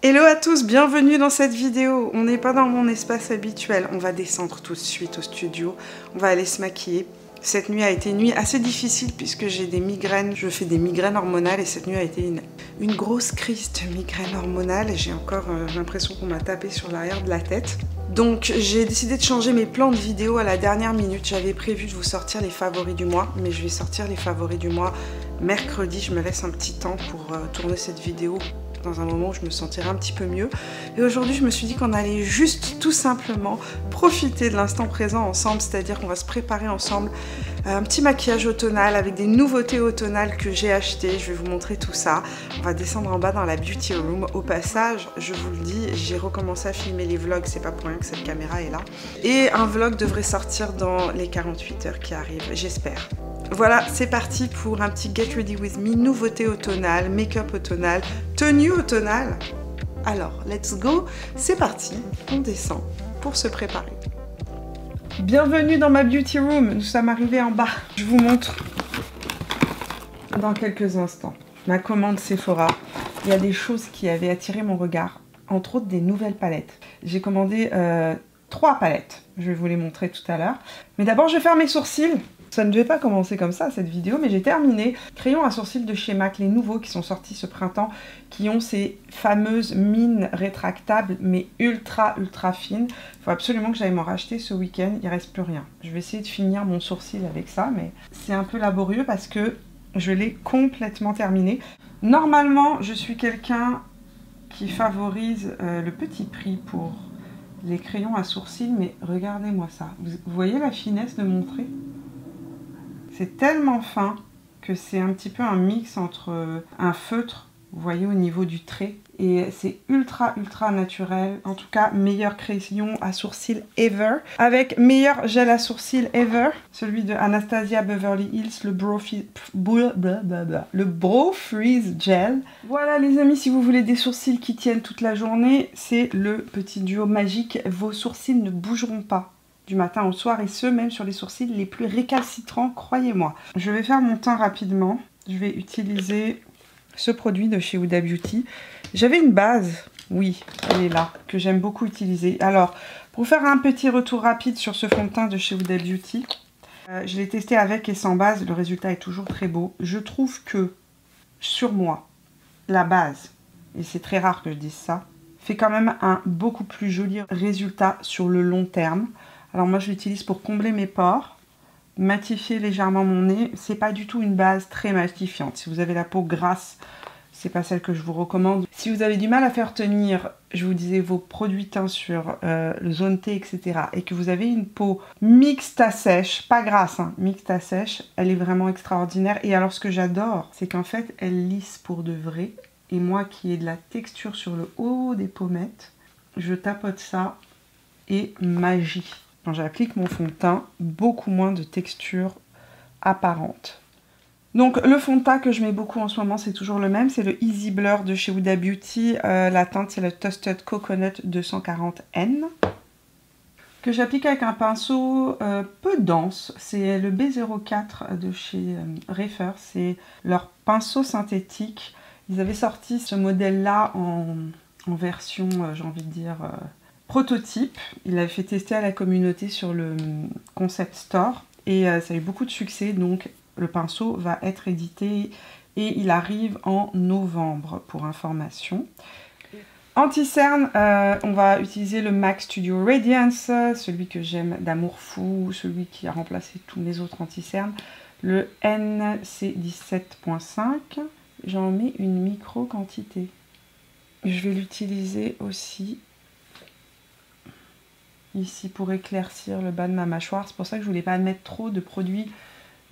Hello à tous, bienvenue dans cette vidéo. On n'est pas dans mon espace habituel, on va descendre tout de suite au studio, on va aller se maquiller. Cette nuit a été une nuit assez difficile puisque j'ai des migraines, je fais des migraines hormonales et cette nuit a été une grosse crise de migraine hormonale et j'ai encore l'impression qu'on m'a tapé sur l'arrière de la tête. Donc j'ai décidé de changer mes plans de vidéo à la dernière minute. J'avais prévu de vous sortir les favoris du mois, mais je vais sortir les favoris du mois mercredi. Je me laisse un petit temps pour tourner cette vidéo dans un moment où je me sentirais un petit peu mieux. Et aujourd'hui, je me suis dit qu'on allait juste tout simplement profiter de l'instant présent ensemble, c'est-à-dire qu'on va se préparer ensemble un petit maquillage automnal avec des nouveautés automnales que j'ai achetées. Je vais vous montrer tout ça. On va descendre en bas dans la beauty room. Au passage, je vous le dis, j'ai recommencé à filmer les vlogs, c'est pas pour rien que cette caméra est là. Et un vlog devrait sortir dans les 48 heures qui arrivent, j'espère. Voilà, c'est parti pour un petit Get Ready With Me, nouveauté automnale, make-up automnal, tenue automnale. Alors, let's go, c'est parti, on descend pour se préparer. Bienvenue dans ma beauty room, nous sommes arrivés en bas. Je vous montre dans quelques instants ma commande Sephora. Il y a des choses qui avaient attiré mon regard, entre autres des nouvelles palettes. J'ai commandé 3 palettes, je vais vous les montrer tout à l'heure. Mais d'abord, je vais faire mes sourcils. Ça ne devait pas commencer comme ça cette vidéo, mais j'ai terminé. Crayon à sourcils de chez MAC, les nouveaux qui sont sortis ce printemps, qui ont ces fameuses mines rétractables, mais ultra fines. Il faut absolument que j'aille m'en racheter ce week-end, il ne reste plus rien. Je vais essayer de finir mon sourcil avec ça, mais c'est un peu laborieux parce que je l'ai complètement terminé. Normalement, je suis quelqu'un qui favorise le petit prix pour les crayons à sourcils, mais regardez-moi ça. Vous voyez la finesse de mon trait ? C'est tellement fin que c'est un petit peu un mix entre un feutre, vous voyez, au niveau du trait. Et c'est ultra naturel. En tout cas, meilleur crayon à sourcils ever. Avec meilleur gel à sourcils ever. Celui de Anastasia Beverly Hills, le Brow Freeze Gel. Voilà les amis, si vous voulez des sourcils qui tiennent toute la journée, c'est le petit duo magique. Vos sourcils ne bougeront pas du matin au soir, et ce, même sur les sourcils les plus récalcitrants, croyez-moi. Je vais faire mon teint rapidement. Je vais utiliser ce produit de chez Huda Beauty. J'avais une base, oui, elle est là, que j'aime beaucoup utiliser. Alors, pour faire un petit retour rapide sur ce fond de teint de chez Huda Beauty, je l'ai testé avec et sans base, le résultat est toujours très beau. Je trouve que, sur moi, la base, et c'est très rare que je dise ça, fait quand même un beaucoup plus joli résultat sur le long terme. Alors moi je l'utilise pour combler mes pores, matifier légèrement mon nez. C'est pas du tout une base très matifiante. Si vous avez la peau grasse, c'est pas celle que je vous recommande. Si vous avez du mal à faire tenir, je vous disais, vos produits teinture, le zone T, etc. et que vous avez une peau mixte à sèche, pas grasse, hein, mixte à sèche, elle est vraiment extraordinaire. Et alors ce que j'adore, c'est qu'en fait elle lisse pour de vrai. Et moi qui ai de la texture sur le haut des pommettes, je tapote ça et magie. Quand j'applique mon fond de teint, beaucoup moins de texture apparente. Donc le fond de teint que je mets beaucoup en ce moment, c'est toujours le même, c'est le Easy Blur de chez Huda Beauty. La teinte, c'est le Toasted Coconut 240N. Que j'applique avec un pinceau peu dense. C'est le B04 de chez Refer. C'est leur pinceau synthétique. Ils avaient sorti ce modèle-là en version, j'ai envie de dire, prototype. Il l'avait fait tester à la communauté sur le Concept Store. Et ça a eu beaucoup de succès. Donc le pinceau va être édité et il arrive en novembre pour information. Anti-cerne, on va utiliser le MAC Studio Radiance, celui que j'aime d'amour fou, celui qui a remplacé tous mes autres anti-cernes. Le NC17.5, j'en mets une micro quantité. Je vais l'utiliser aussi ici pour éclaircir le bas de ma mâchoire. C'est pour ça que je voulais pas mettre trop de produits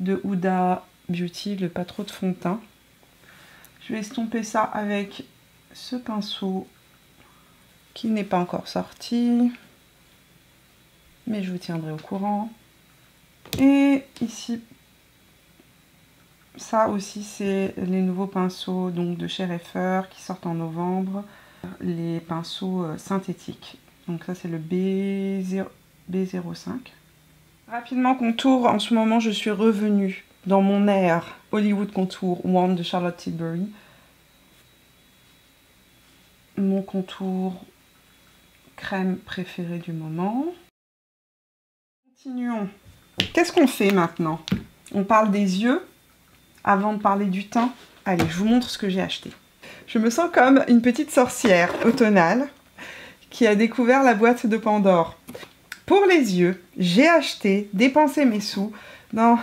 de Huda Beauty, pas trop de fond de teint. Je vais estomper ça avec ce pinceau qui n'est pas encore sorti, mais je vous tiendrai au courant. Et ici, ça aussi c'est les nouveaux pinceaux donc de chez Refer qui sortent en novembre, les pinceaux synthétiques. Donc ça c'est le B05. Rapidement contour, en ce moment je suis revenue dans mon air Hollywood Contour One de Charlotte Tilbury. mon contour crème préféré du moment. Continuons. Qu'est-ce qu'on fait maintenant? On parle des yeux avant de parler du teint. Allez, je vous montre ce que j'ai acheté. Je me sens comme une petite sorcière automnale qui a découvert la boîte de Pandore. Pour les yeux, j'ai acheté, dépensé mes sous dans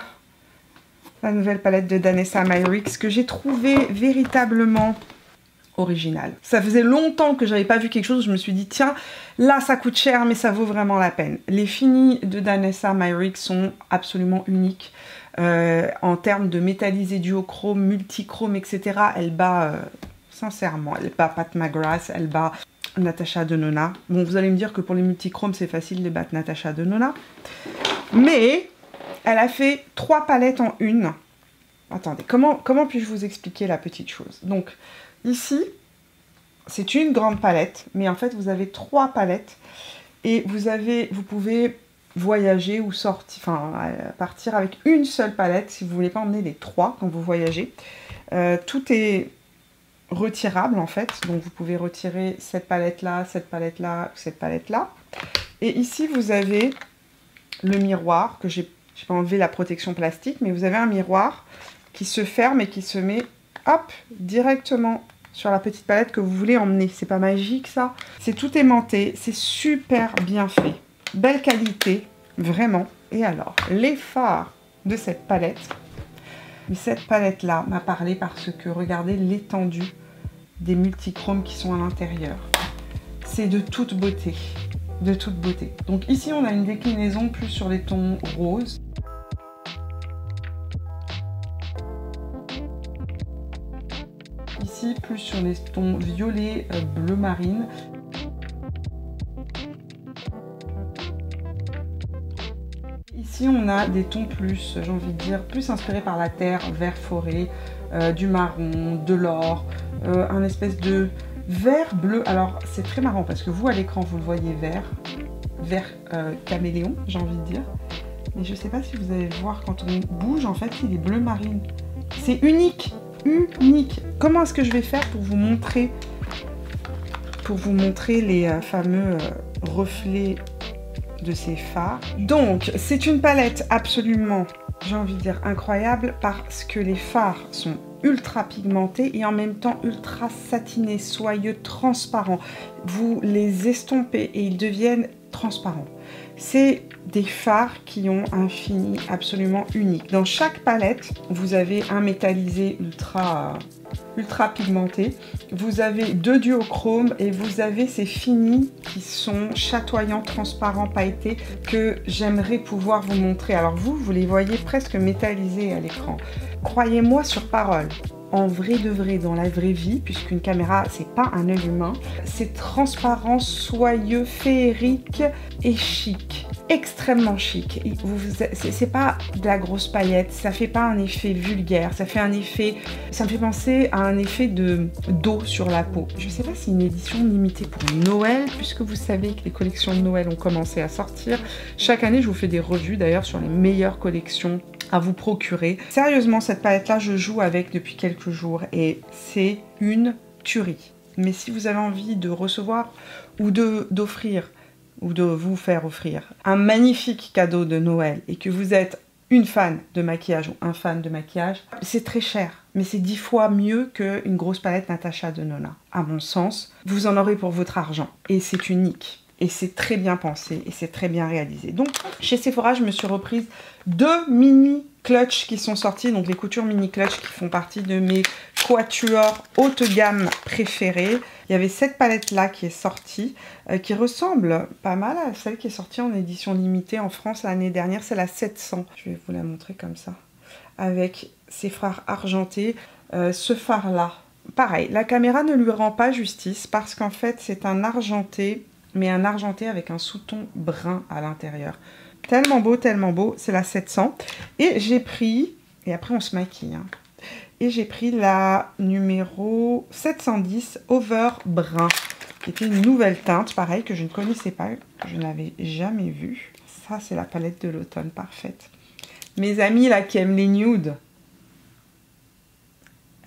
la nouvelle palette de Danessa Myricks que j'ai trouvée véritablement originale. Ça faisait longtemps que j'avais pas vu quelque chose où je me suis dit tiens, là ça coûte cher mais ça vaut vraiment la peine. Les finis de Danessa Myricks sont absolument uniques. En termes de métallisé, duochrome, multichrome, etc. Elle bat, sincèrement, elle bat Pat McGrath, elle bat Natasha Denona. Bon, vous allez me dire que pour les multichromes, c'est facile de battre Natasha Denona. Mais elle a fait 3 palettes en une. Attendez, comment puis-je vous expliquer la petite chose? Donc, ici, c'est une grande palette, mais en fait, vous avez 3 palettes. Et vous pouvez voyager ou partir avec une seule palette si vous ne voulez pas emmener les 3 quand vous voyagez. Tout est retirable en fait, donc vous pouvez retirer cette palette là, cette palette là, cette palette là. Et ici vous avez le miroir, que j'ai pas enlevé la protection plastique, mais vous avez un miroir qui se ferme et qui se met hop directement sur la petite palette que vous voulez emmener. C'est pas magique ça? C'est tout aimanté, c'est super bien fait. Belle qualité, vraiment. Et alors, les fards de cette palette. Mais cette palette-là m'a parlé parce que regardez l'étendue des multichromes qui sont à l'intérieur. C'est de toute beauté. De toute beauté. Donc ici, on a une déclinaison plus sur les tons roses. Ici, plus sur les tons violet, bleu marine. Ici, on a des tons plus, j'ai envie de dire, plus inspirés par la terre, vert forêt, du marron, de l'or, un espèce de vert bleu. Alors, c'est très marrant parce que vous, à l'écran, vous le voyez vert caméléon, j'ai envie de dire. Mais je ne sais pas si vous allez le voir quand on bouge, en fait, il est bleu marine. C'est unique, unique. Comment est-ce que je vais faire pour vous montrer les fameux reflets de ces fards? Donc, c'est une palette absolument, j'ai envie de dire, incroyable parce que les fards sont ultra pigmentés et en même temps ultra satinés, soyeux, transparents. Vous les estompez et ils deviennent transparents. C'est des fards qui ont un fini absolument unique. Dans chaque palette, vous avez un métallisé ultra pigmenté. Vous avez 2 duochromes et vous avez ces finis qui sont chatoyants, transparents, pailletés que j'aimerais pouvoir vous montrer. Alors vous les voyez presque métallisés à l'écran. Croyez-moi sur parole. En vrai de vrai, dans la vraie vie, puisqu'une caméra, c'est pas un œil humain, c'est transparent, soyeux, féerique et chic. Extrêmement chic. C'est pas de la grosse paillette, ça fait pas un effet vulgaire, ça me fait penser à un effet d'eau sur la peau. Je sais pas si une édition limitée pour Noël, puisque vous savez que les collections de Noël ont commencé à sortir. Chaque année, je vous fais des revues d'ailleurs sur les meilleures collections à vous procurer. Sérieusement, cette palette-là, je joue avec depuis quelques jours et c'est une tuerie. Mais si vous avez envie de recevoir ou d'offrir ou de vous faire offrir un magnifique cadeau de Noël et que vous êtes une fan de maquillage ou un fan de maquillage, c'est très cher, mais c'est 10 fois mieux qu'une grosse palette Natasha Denona. À mon sens, vous en aurez pour votre argent et c'est unique. Et c'est très bien pensé et c'est très bien réalisé. Donc, chez Sephora, je me suis reprise 2 mini clutch qui sont sortis. Donc, les coutures mini clutch qui font partie de mes quatuors haute gamme préférés. Il y avait cette palette-là qui est sortie, qui ressemble pas mal à celle qui est sortie en édition limitée en France l'année dernière. C'est la 700. Je vais vous la montrer comme ça. Avec ses fards argentés. Ce phare-là, pareil, la caméra ne lui rend pas justice parce qu'en fait, c'est un argenté, mais un argenté avec un sous-ton brun à l'intérieur. Tellement beau, c'est la 700. Et j'ai pris, et après on se maquille, hein, et j'ai pris la numéro 710 Over Brun, qui était une nouvelle teinte, pareil, que je ne connaissais pas, que je n'avais jamais vue. Ça, c'est la palette de l'automne, parfaite. Mes amis là qui aiment les nudes,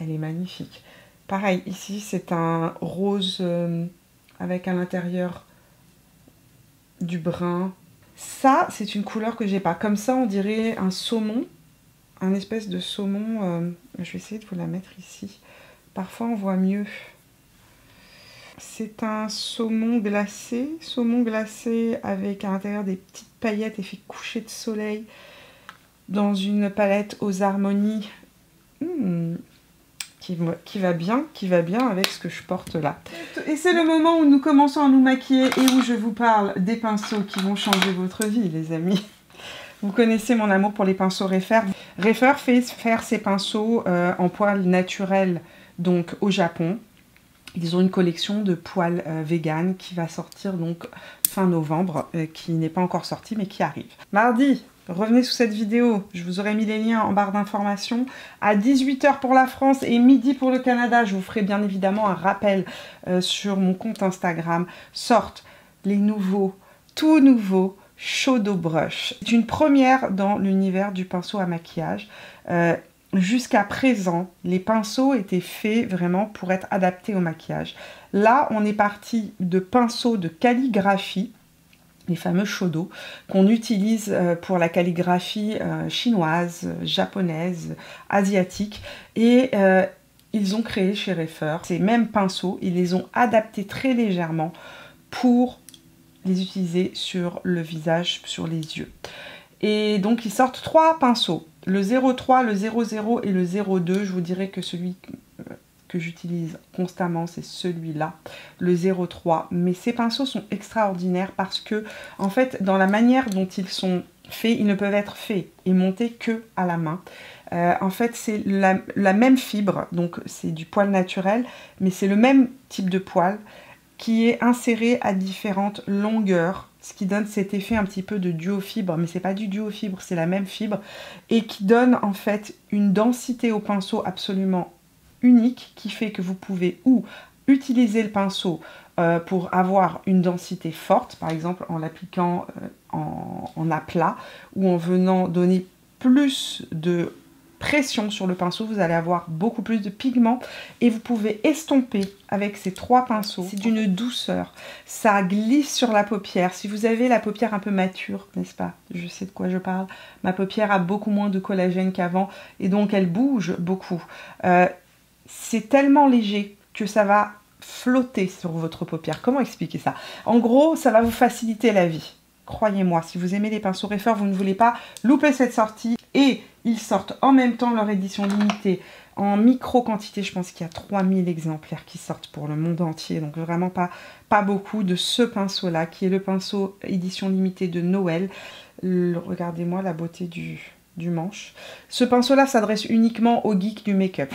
elle est magnifique. Pareil, ici c'est un rose avec à l'intérieur du brun. Ça, c'est une couleur que j'ai pas. Comme ça, on dirait un saumon, un espèce de saumon. Je vais essayer de vous la mettre ici. Parfois, on voit mieux. C'est un saumon glacé avec à l'intérieur des petites paillettes effet coucher de soleil dans une palette aux harmonies qui va bien avec ce que je porte là. Et c'est le moment où nous commençons à nous maquiller et où je vous parle des pinceaux qui vont changer votre vie, les amis. Vous connaissez mon amour pour les pinceaux Refer. Refer fait faire ses pinceaux en poils naturels, donc au Japon. Ils ont une collection de poils vegan qui va sortir donc fin novembre, qui n'est pas encore sortie mais qui arrive. Mardi, revenez sous cette vidéo, je vous aurai mis les liens en barre d'informations. À 18 h pour la France et midi pour le Canada, je vous ferai bien évidemment un rappel sur mon compte Instagram. Sortent les tout nouveaux Shodo Brush. C'est une première dans l'univers du pinceau à maquillage. Jusqu'à présent, les pinceaux étaient faits vraiment pour être adaptés au maquillage. Là, on est parti de pinceaux de calligraphie, les fameux Shodo, qu'on utilise pour la calligraphie chinoise, japonaise, asiatique. Et ils ont créé chez Refer ces mêmes pinceaux, ils les ont adaptés très légèrement pour les utiliser sur le visage, sur les yeux. Et donc, ils sortent 3 pinceaux. Le 03, le 00 et le 02, je vous dirais que celui que j'utilise constamment, c'est celui-là, le 03. Mais ces pinceaux sont extraordinaires parce que, en fait, dans la manière dont ils sont faits, ils ne peuvent être faits et montés que à la main. En fait, c'est la même fibre, donc c'est du poil naturel, mais c'est le même type de poil qui est inséré à différentes longueurs, ce qui donne cet effet un petit peu de duo fibre, mais c'est pas du duo fibre, c'est la même fibre, et qui donne en fait une densité au pinceau absolument unique, qui fait que vous pouvez ou utiliser le pinceau pour avoir une densité forte, par exemple en l'appliquant en aplat, ou en venant donner plus de pression sur le pinceau, vous allez avoir beaucoup plus de pigments et vous pouvez estomper avec ces 3 pinceaux. C'est d'une douceur, ça glisse sur la paupière. Si vous avez la paupière un peu mature, n'est-ce pas? Je sais de quoi je parle. Ma paupière a beaucoup moins de collagène qu'avant et donc elle bouge beaucoup. C'est tellement léger que ça va flotter sur votre paupière. Comment expliquer ça? En gros, ça va vous faciliter la vie. Croyez-moi, si vous aimez les pinceaux Refer, vous ne voulez pas louper cette sortie. Et ils sortent en même temps leur édition limitée en micro quantité. Je pense qu'il y a 3000 exemplaires qui sortent pour le monde entier. Donc vraiment pas beaucoup de ce pinceau-là, qui est le pinceau édition limitée de Noël. Regardez-moi la beauté du manche. Ce pinceau-là s'adresse uniquement aux geeks du make-up.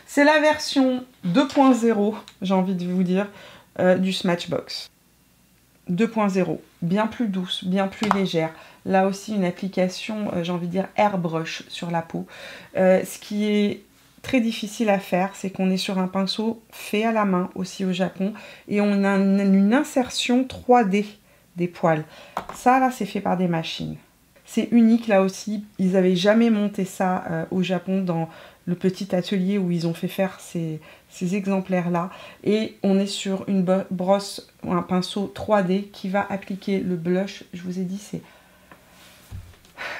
C'est la version 2.0, j'ai envie de vous dire, du Smashbox. 2.0, bien plus douce, bien plus légère. Là aussi, une application, j'ai envie de dire, airbrush sur la peau. Ce qui est très difficile à faire, c'est qu'on est sur un pinceau fait à la main, aussi au Japon, et on a une insertion 3D des poils. Ça, là, c'est fait par des machines. C'est unique, là aussi. Ils n'avaient jamais monté ça au Japon dans le petit atelier où ils ont fait faire ces exemplaires-là. Et on est sur une brosse ou un pinceau 3D qui va appliquer le blush. Je vous ai dit, c'est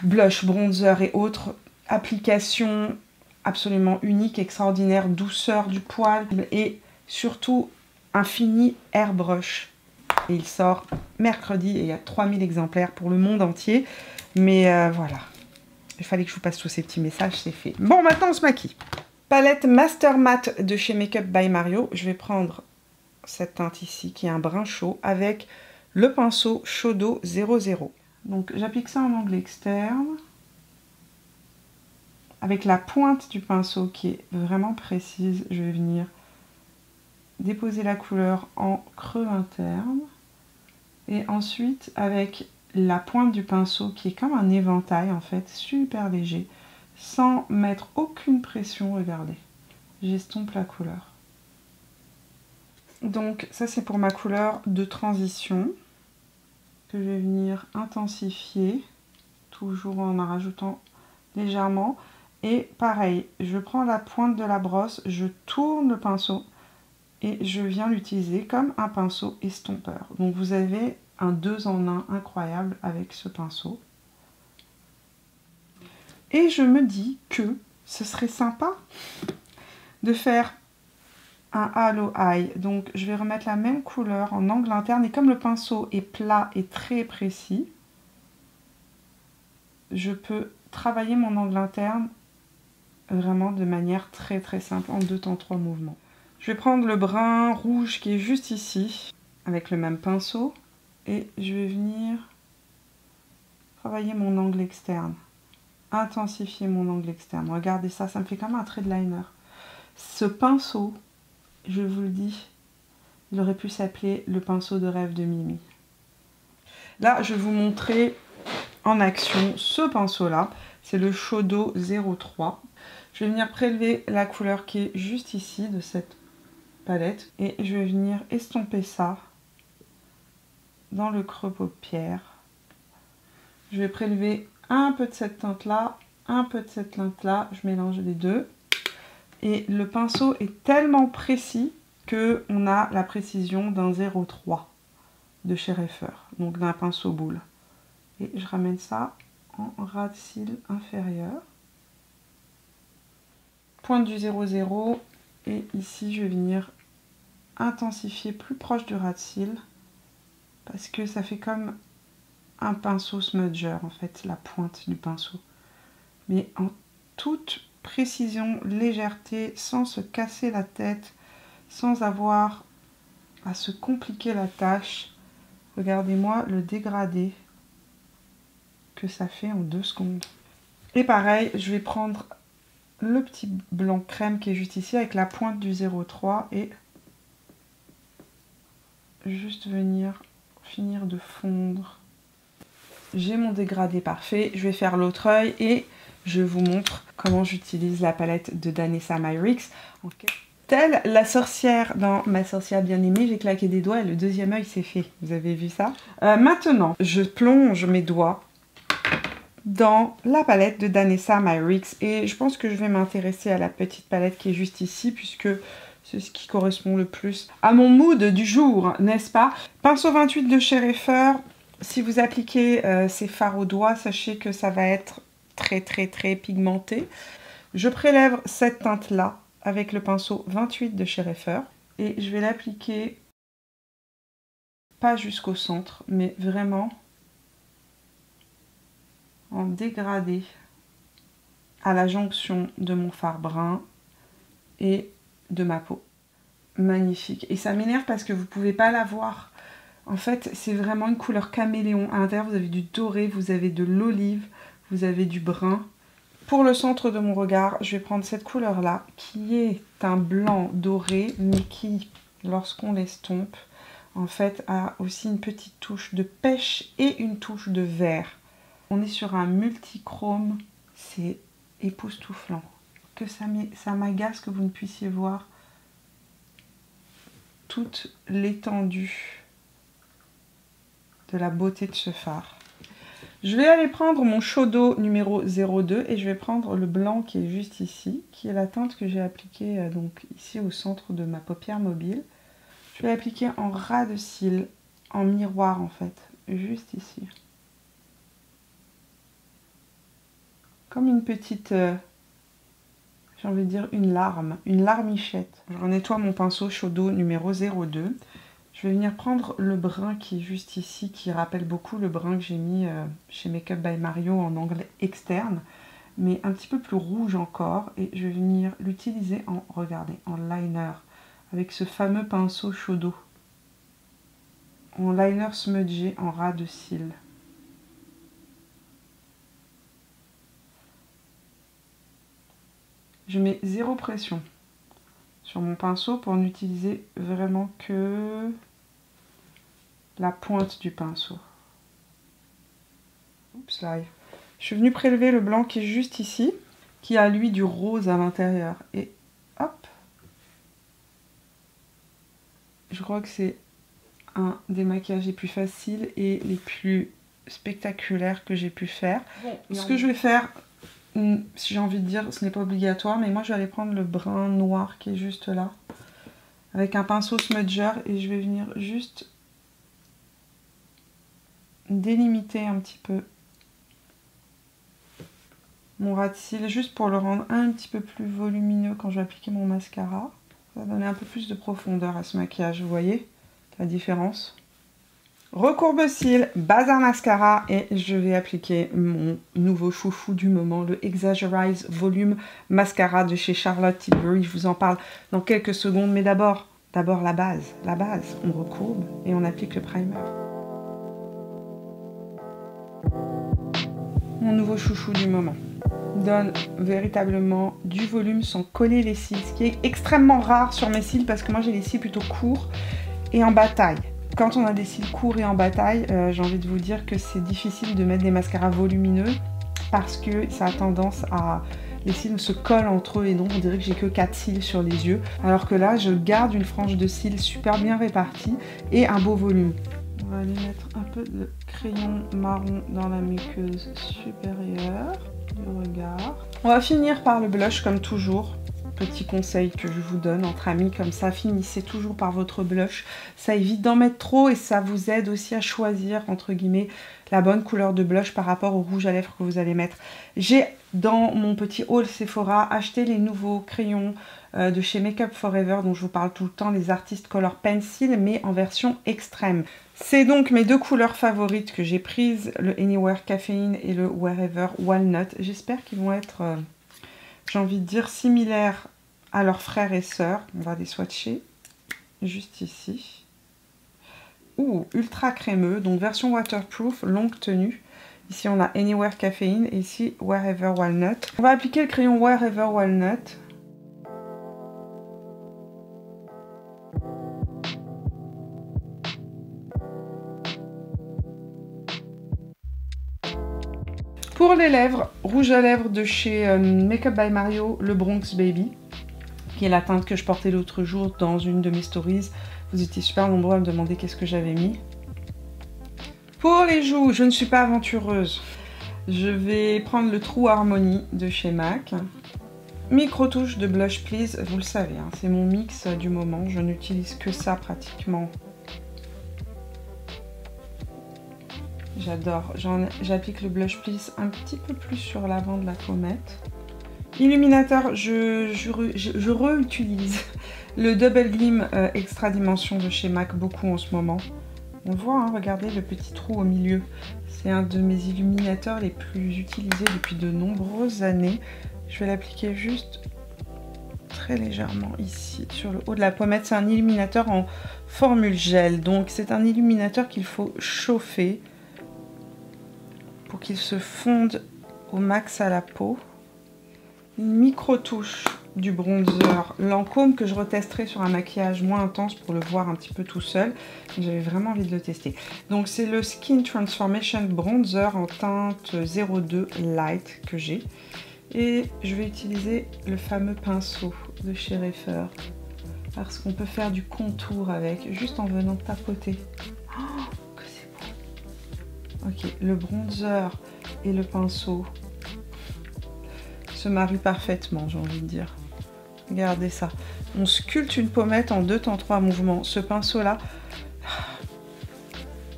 blush, bronzer et autres. Application absolument unique, extraordinaire, douceur du poil et surtout un fini airbrush. Et il sort mercredi et il y a 3000 exemplaires pour le monde entier. Mais voilà, il fallait que je vous passe tous ces petits messages, c'est fait. Bon, maintenant on se maquille. Palette Master Matte de chez Makeup by Mario. Je vais prendre cette teinte ici qui est un brun chaud avec le pinceau Shodo 00. Donc j'applique ça en angle externe avec la pointe du pinceau qui est vraiment précise. Je vais venir déposer la couleur en creux interne et ensuite avec la pointe du pinceau qui est comme un éventail en fait, super léger, sans mettre aucune pression, regardez. J'estompe la couleur. Donc ça c'est pour ma couleur de transition que je vais venir intensifier, toujours en rajoutant légèrement. Et pareil, je prends la pointe de la brosse, je tourne le pinceau et je viens l'utiliser comme un pinceau estompeur. Donc vous avez un 2 en 1 incroyable avec ce pinceau. Et je me dis que ce serait sympa de faire un halo eye. Donc je vais remettre la même couleur en angle interne. Et comme le pinceau est plat et très précis, je peux travailler mon angle interne vraiment de manière très très simple en 2 temps 3 mouvements. Je vais prendre le brun rouge qui est juste ici avec le même pinceau et je vais venir travailler mon angle externe, intensifier mon angle externe. Regardez ça, ça me fait comme un trait de liner. Ce pinceau, je vous le dis, il aurait pu s'appeler le pinceau de rêve de Mimi. Là, je vais vous montrer en action ce pinceau-là. C'est le Shodo 03. Je vais venir prélever la couleur qui est juste ici de cette palette et je vais venir estomper ça dans le creux paupière. Je vais prélever un peu de cette teinte-là, un peu de cette teinte-là. Je mélange les deux. Et le pinceau est tellement précis qu'on a la précision d'un 03 de chez Reifer, donc d'un pinceau boule. Et je ramène ça en ras de cils inférieur. Pointe du 00 et ici je vais venir intensifier plus proche du ras de cils parce que ça fait comme un pinceau smudger en fait, la pointe du pinceau. Mais en toute précision, légèreté, sans se casser la tête, sans avoir à se compliquer la tâche. Regardez-moi le dégradé que ça fait en 2 secondes. Et pareil, je vais prendre le petit blanc crème qui est juste ici avec la pointe du 03 et juste venir finir de fondre. J'ai mon dégradé parfait, je vais faire l'autre œil et je vous montre comment j'utilise la palette de Danessa Myricks. Telle la sorcière dans Ma sorcière bien-aimée, j'ai claqué des doigts et le deuxième œil s'est fait. Vous avez vu ça? Maintenant, je plonge mes doigts dans la palette de Danessa Myricks et je pense que je vais m'intéresser à la petite palette qui est juste ici puisque c'est ce qui correspond le plus à mon mood du jour, n'est-ce pas? Pinceau 28 de chez Reifer. Si vous appliquez ces fards au doigt, sachez que ça va être très pigmenté. Je prélève cette teinte-là avec le pinceau 28 de chez Reifer et je vais l'appliquer pas jusqu'au centre, mais vraiment en dégradé à la jonction de mon fard brun et de ma peau. Magnifique. Et ça m'énerve parce que vous ne pouvez pas la voir. En fait, c'est vraiment une couleur caméléon. À l'intérieur, vous avez du doré, vous avez de l'olive, vous avez du brun. Pour le centre de mon regard, je vais prendre cette couleur-là, qui est un blanc doré, mais qui, lorsqu'on l'estompe, en fait, a aussi une petite touche de pêche et une touche de vert. On est sur un multichrome, c'est époustouflant. Que ça m'agace que vous ne puissiez voir toute l'étendue de la beauté de ce fard. Je vais aller prendre mon Shodo numéro 02 et je vais prendre le blanc qui est juste ici, qui est la teinte que j'ai appliquée donc ici au centre de ma paupière mobile. Je vais l'appliquer en ras de cils, en miroir en fait, juste ici. Comme une petite, j'ai envie de dire une larmichette. Je renettoie mon pinceau Shodo numéro 02. Je vais venir prendre le brun qui est juste ici, qui rappelle beaucoup le brun que j'ai mis chez Makeup by Mario en angle externe, mais un petit peu plus rouge encore. Et je vais venir l'utiliser en, regardez, en liner, avec ce fameux pinceau Shodo. En liner smudgé en ras de cils. Je mets zéro pression sur mon pinceau pour n'utiliser vraiment que la pointe du pinceau. Oups, là. Je suis venue prélever le blanc qui est juste ici, qui a lui du rose à l'intérieur. Et hop, je crois que c'est un des maquillages les plus faciles et les plus spectaculaires que j'ai pu faire. Bon, ce que je vais faire, si j'ai envie de dire, ce n'est pas obligatoire, mais moi je vais aller prendre le brun noir qui est juste là, avec un pinceau smudger, et je vais venir juste délimiter un petit peu mon ras de cils, juste pour le rendre un petit peu plus volumineux quand je vais appliquer mon mascara. Ça va donner un peu plus de profondeur à ce maquillage, vous voyez la différence? Recourbe cils, bazar mascara, et je vais appliquer mon nouveau chouchou du moment, le Exaggerize Volume Mascara de chez Charlotte Tilbury. Je vous en parle dans quelques secondes, mais d'abord la base. La base, on recourbe et on applique le primer. Mon nouveau chouchou du moment donne véritablement du volume sans coller les cils, ce qui est extrêmement rare sur mes cils parce que moi j'ai les cils plutôt courts et en bataille. Quand on a des cils courts et en bataille, j'ai envie de vous dire que c'est difficile de mettre des mascaras volumineux parce que ça a tendance à... les cils se collent entre eux et donc on dirait que j'ai que 4 cils sur les yeux. Alors que là, je garde une frange de cils super bien répartie et un beau volume. On va aller mettre un peu de crayon marron dans la muqueuse supérieure du regard. On va finir par le blush comme toujours. Petit conseil que je vous donne entre amis comme ça, finissez toujours par votre blush. Ça évite d'en mettre trop et ça vous aide aussi à choisir, entre guillemets, la bonne couleur de blush par rapport au rouge à lèvres que vous allez mettre. J'ai, dans mon petit haul Sephora, acheté les nouveaux crayons de chez Makeup Forever, dont je vous parle tout le temps, les Artist Color Pencil, mais en version extrême. C'est donc mes deux couleurs favorites que j'ai prises, le Anywhere Caffeine et le Wherever Walnut. J'espère qu'ils vont être... j'ai envie de dire similaires à leurs frères et sœurs. On va les swatcher juste ici. Ouh, ultra crémeux, donc version waterproof, longue tenue. Ici on a Anywhere Caffeine et ici Wherever Walnut. On va appliquer le crayon Wherever Walnut. Pour les lèvres, rouge à lèvres de chez Makeup by Mario, le Bronx Baby, qui est la teinte que je portais l'autre jour dans une de mes stories. Vous étiez super nombreux à me demander qu'est-ce que j'avais mis. Pour les joues, je ne suis pas aventureuse. Je vais prendre le True Harmony de chez MAC. Micro touche de Blush Please, vous le savez, hein, c'est mon mix du moment. Je n'utilise que ça pratiquement. J'adore. J'applique le Blush Please un petit peu plus sur l'avant de la pommette. Illuminateur, je réutilise le Double Gleam Extra Dimension de chez MAC beaucoup en ce moment. On voit, hein, regardez le petit trou au milieu. C'est un de mes illuminateurs les plus utilisés depuis de nombreuses années. Je vais l'appliquer juste très légèrement ici sur le haut de la pommette. C'est un illuminateur en formule gel. Donc c'est un illuminateur qu'il faut chauffer pour qu'il se fonde au max à la peau. Une micro touche du bronzer Lancôme que je retesterai sur un maquillage moins intense pour le voir un petit peu tout seul. J'avais vraiment envie de le tester. Donc c'est le Skin Transformation Bronzer en teinte 02 Light que j'ai. Et je vais utiliser le fameux pinceau de chez Refer parce qu'on peut faire du contour avec juste en venant tapoter. Oh, que c'est beau. Ok, le bronzer et le pinceau se marient parfaitement, j'ai envie de dire. Regardez ça. On sculpte une pommette en 2 temps 3 mouvements. Ce pinceau-là,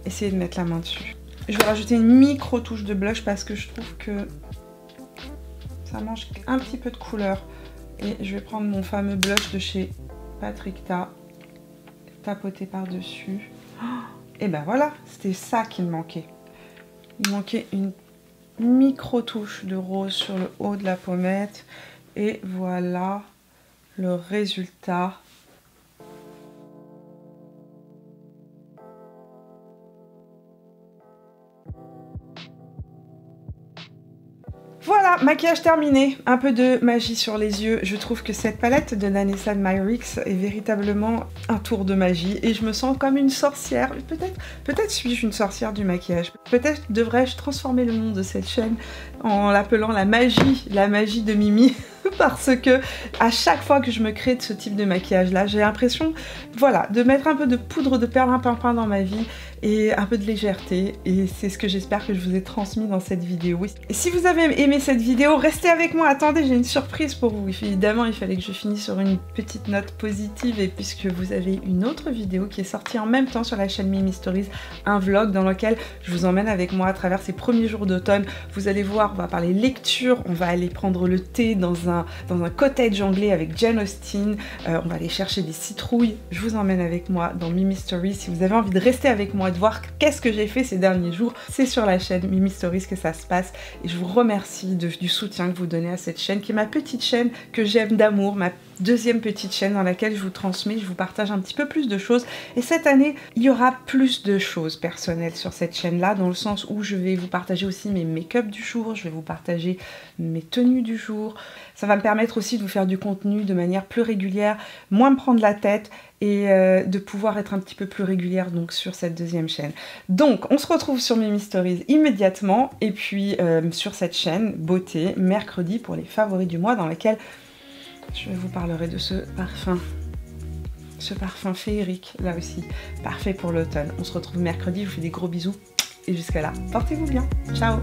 essayez de mettre la main dessus. Je vais rajouter une micro touche de blush parce que je trouve que ça mange un petit peu de couleur. Et je vais prendre mon fameux blush de chez Patrick Ta, tapoter par-dessus. Et ben voilà, c'était ça qui me manquait. Il manquait une micro touche de rose sur le haut de la pommette. Et voilà le résultat. Voilà, maquillage terminé, un peu de magie sur les yeux. Je trouve que cette palette de Danessa Myricks est véritablement un tour de magie et je me sens comme une sorcière. Peut-être suis-je une sorcière du maquillage. Peut-être devrais-je transformer le nom de cette chaîne en l'appelant la magie de Mimi. parce que à chaque fois que je me crée de ce type de maquillage là, j'ai l'impression, voilà, de mettre un peu de poudre de perlimpinpin dans ma vie et un peu de légèreté, et c'est ce que j'espère que je vous ai transmis dans cette vidéo. Et si vous avez aimé cette vidéo, restez avec moi, attendez, j'ai une surprise pour vous. Évidemment, il fallait que je finisse sur une petite note positive, et puisque vous avez une autre vidéo qui est sortie en même temps sur la chaîne Mimi Stories, un vlog dans lequel je vous emmène avec moi à travers ces premiers jours d'automne. Vous allez voir, on va parler lecture, on va aller prendre le thé dans un cottage anglais avec Jane Austen, on va aller chercher des citrouilles. Je vous emmène avec moi dans Mimi Stories. Si vous avez envie de rester avec moi, de voir qu'est-ce que j'ai fait ces derniers jours, c'est sur la chaîne Mimi Stories que ça se passe, et je vous remercie du soutien que vous donnez à cette chaîne, qui est ma petite chaîne que j'aime d'amour, ma deuxième petite chaîne dans laquelle je vous transmets, je vous partage un petit peu plus de choses. Et cette année, il y aura plus de choses personnelles sur cette chaîne-là, dans le sens où je vais vous partager aussi mes make-up du jour, je vais vous partager mes tenues du jour. Ça va me permettre aussi de vous faire du contenu de manière plus régulière, moins me prendre la tête, et de pouvoir être un petit peu plus régulière donc sur cette deuxième chaîne. Donc on se retrouve sur Mimi Stories immédiatement, et puis sur cette chaîne beauté mercredi pour les favoris du mois, dans laquelle je vous parlerai de ce parfum féerique, là aussi, parfait pour l'automne. On se retrouve mercredi, je vous fais des gros bisous, et jusqu'à là, portez-vous bien, ciao.